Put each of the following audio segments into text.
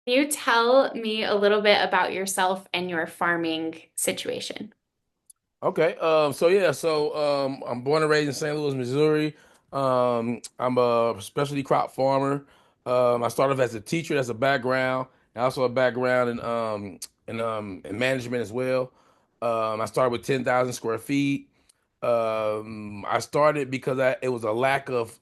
Can you tell me a little bit about yourself and your farming situation? Okay. I'm born and raised in St. Louis, Missouri. I'm a specialty crop farmer. I started off as a teacher. That's a background, and also a background in management as well. I started with 10,000 square feet. I started because it was a lack of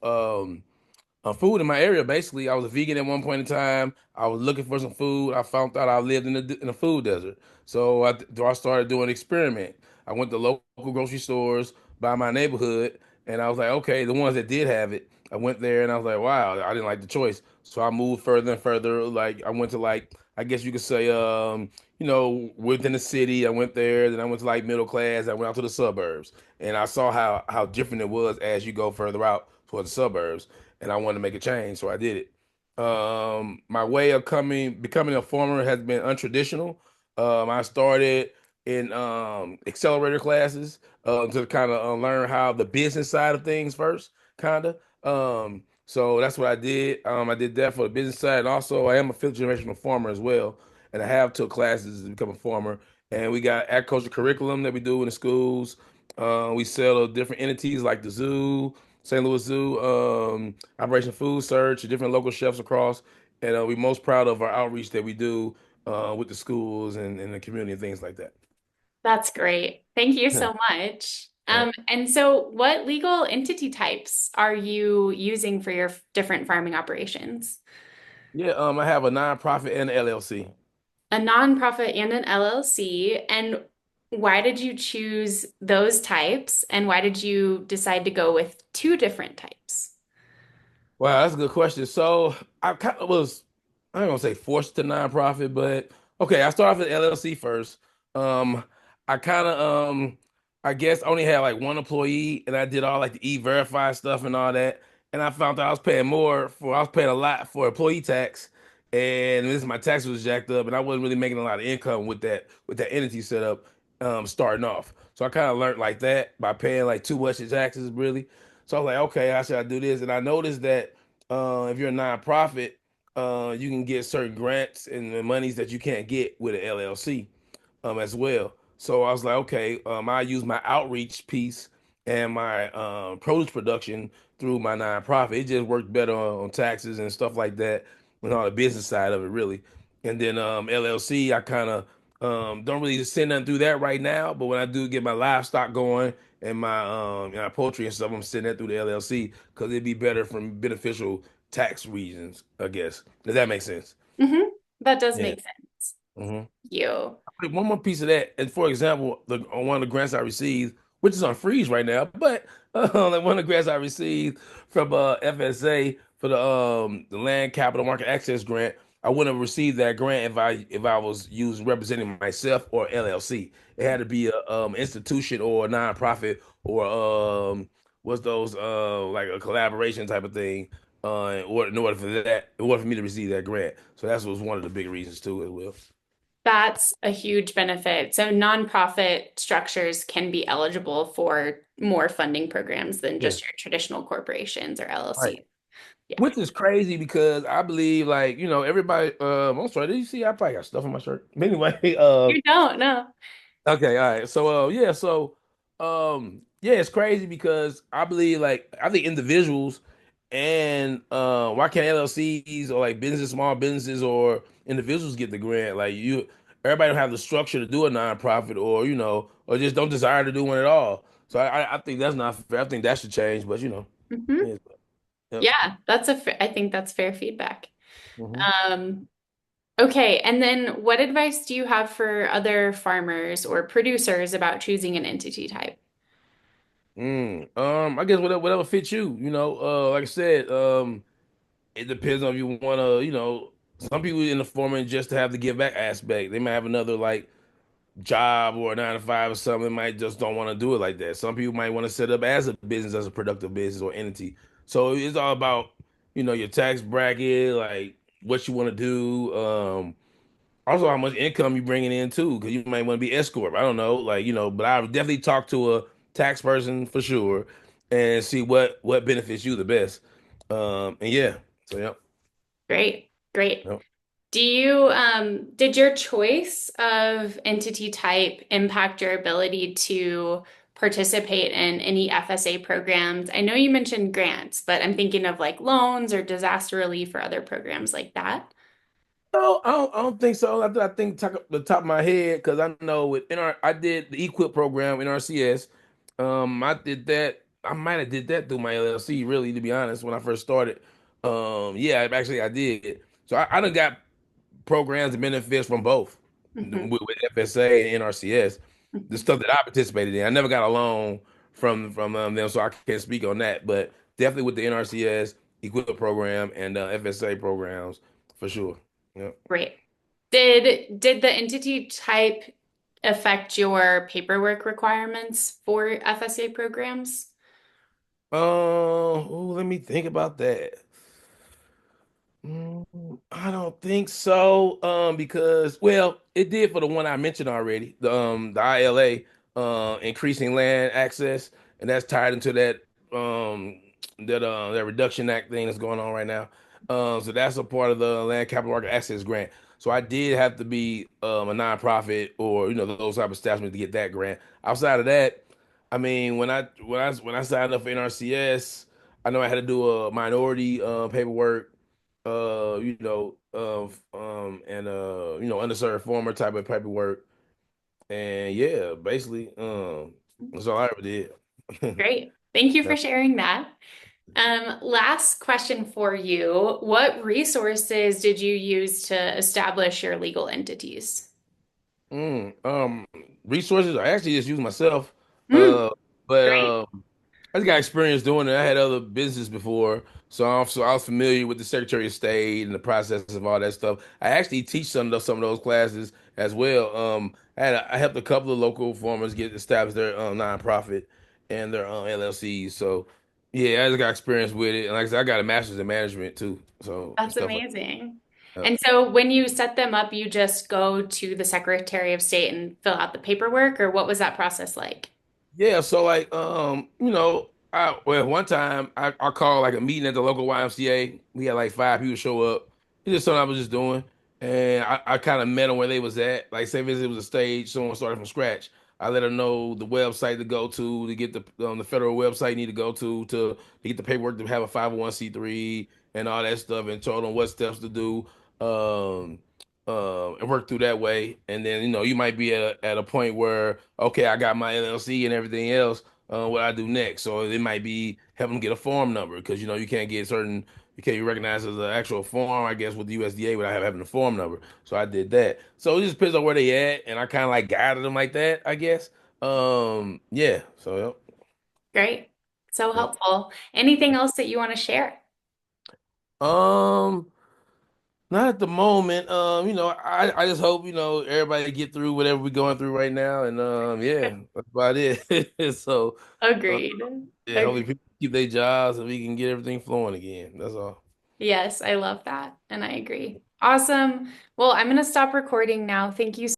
food in my area. Basically, I was a vegan at one point in time. I was looking for some food. I found out I lived in a food desert. So I started doing an experiment. I went to local grocery stores by my neighborhood, and I was like, okay, the ones that did have it, I went there and I was like, wow, I didn't like the choice. So I moved further and further. Like I went to I guess you could say, within the city. I went there. Then I went to like middle class. I went out to the suburbs, and I saw how different it was as you go further out toward the suburbs, and I wanted to make a change, so I did it. My way of becoming a farmer has been untraditional. I started in accelerator classes to kind of learn how the business side of things first, kind of. So that's what I did. I did that for the business side, and also I am a fifth generational farmer as well, and I have took classes to become a farmer. And we got agriculture curriculum that we do in the schools. We sell to different entities like the zoo, St. Louis Zoo, Operation Food Search, different local chefs across. And we're most proud of our outreach that we do with the schools and the community and things like that. That's great. Thank you Yeah. so much. Right. And so what legal entity types are you using for your different farming operations? Yeah, I have a nonprofit and an LLC. A nonprofit and an LLC. And why did you choose those types? And why did you decide to go with two different types? Wow, that's a good question. So I kind of was, I don't gonna say forced to nonprofit, but okay, I started off at LLC first. Um, I kind of, I guess only had like one employee, and I did all like the e-verify stuff and all that. And I found out I was paying a lot for employee tax, and this my tax was jacked up, and I wasn't really making a lot of income with that entity set up, starting off. So I kind of learned like that by paying like too much in taxes, really. So I was like, okay, how should I do this? And I noticed that if you're a nonprofit, you can get certain grants and the monies that you can't get with an LLC as well. So I was like, okay, I use my outreach piece and my produce production through my nonprofit. It just worked better on taxes and stuff like that, and all the business side of it, really. And then LLC, I kind of don't really send nothing through that right now, but when I do get my livestock going and my poultry and stuff, I'm sending that through the LLC because it'd be better from beneficial tax reasons, I guess. Does that make sense? Hmm. That does Yeah. make sense. hmm You. One more piece of that, and for example, on one of the grants I received, which is on freeze right now, but like one of the grants I received from FSA for the Land Capital Market Access Grant, I wouldn't have received that grant if I was using representing myself or LLC. It had to be a institution or a nonprofit or what's those like a collaboration type of thing. In order for me to receive that grant, so that was one of the big reasons too as well. That's a huge benefit. So nonprofit structures can be eligible for more funding programs than Yeah. just your traditional corporations or Right. LLCs. Yeah. Which is crazy because I believe like, everybody I'm sorry, did you see I probably got stuff on my shirt. But anyway, You don't know. okay, all right. So it's crazy because I believe like I think individuals and why can't LLCs or like businesses, small businesses or individuals get the grant? Like everybody don't have the structure to do a nonprofit or or just don't desire to do one at all. So I think that's not fair. I think that should change, but Hmm. yeah. Yep. Yeah, I think that's fair feedback. Mhm. Um, okay, and then what advice do you have for other farmers or producers about choosing an entity type? I guess whatever fits you, like I said, it depends on if you want to, some people in the farming just to have the give back aspect. They might have another like job or a 9 to 5 or something. They might just don't want to do it like that. Some people might want to set up as a business, as a productive business or entity. So it's all about, your tax bracket, like what you want to do. Also, how much income you bringing in too, because you might want to be S corp. I don't know, like but I would definitely talk to a tax person for sure, and see what benefits you the best. And yeah, so yep, Great, great. yep. Did your choice of entity type impact your ability to participate in any FSA programs? I know you mentioned grants, but I'm thinking of like loans or disaster relief or other programs like that. No, I don't think so. I think the top of my head because I know with NR, I did the equip program in RCS. I did that. I might have did that through my LLC, really, to be honest, when I first started. Yeah, actually, I did. So I done got programs and benefits from both Hmm. with FSA and NRCS. The Hmm. stuff that I participated in, I never got a loan from them, so I can't speak on that. But definitely with the NRCS equip program and FSA programs for sure. Yeah. Great. Did the entity type affect your paperwork requirements for FSA programs? Let me think about that. I don't think so. Because well, it did for the one I mentioned already, the ILA, increasing land access, and that's tied into that Reduction Act thing that's going on right now. So that's a part of the Land Capital Market Access Grant. So I did have to be a nonprofit or those type of establishments to get that grant. Outside of that, I mean, when I signed up for NRCS, I know I had to do a minority paperwork and underserved farmer type of paperwork. And yeah, basically, that's all I ever did. Great. Thank you Yeah. for sharing that. Last question for you. What resources did you use to establish your legal entities? Mm, um, Resources I actually just use myself. Mm, Uh, but great. I just got experience doing it. I had other business before, so I was familiar with the Secretary of State and the process of all that stuff. I actually teach some of those classes as well. I helped a couple of local farmers get established their nonprofit and their LLCs. So yeah, I just got experience with it. And like I said, I got a master's in management too. So That's stuff like amazing. that. And so when you set them up, you just go to the Secretary of State and fill out the paperwork, or what was that process like? Yeah, so like one time I called like a meeting at the local YMCA. We had like 5 people show up. It's just something I was just doing. And I kind of met them where they was at. Like say if it was a stage, someone started from scratch. I let them know the website to go to get the federal website you need to go to get the paperwork to have a 501(c)(3) and all that stuff and told them what steps to do. Um and work through that way. And then, you might be at a point where, okay, I got my LLC and everything else. What I do next? So it might be helping them get a farm number because you can't get you can't be recognized as an actual farm, I guess, with the USDA without having a farm number. So I did that. So it just depends on where they at, and I kind of like guided them like that, I guess. Yeah. So Great. So yep, helpful. Anything else that you want to share? yep. Not at the moment. I just hope, everybody get through whatever we're going through right now. And yeah, that's about it. So uh, Agreed. yeah, hopefully Agreed. people keep their jobs and we can get everything flowing again. That's all. Yes, I love that. And I agree. Awesome. Well, I'm going to stop recording now. Thank you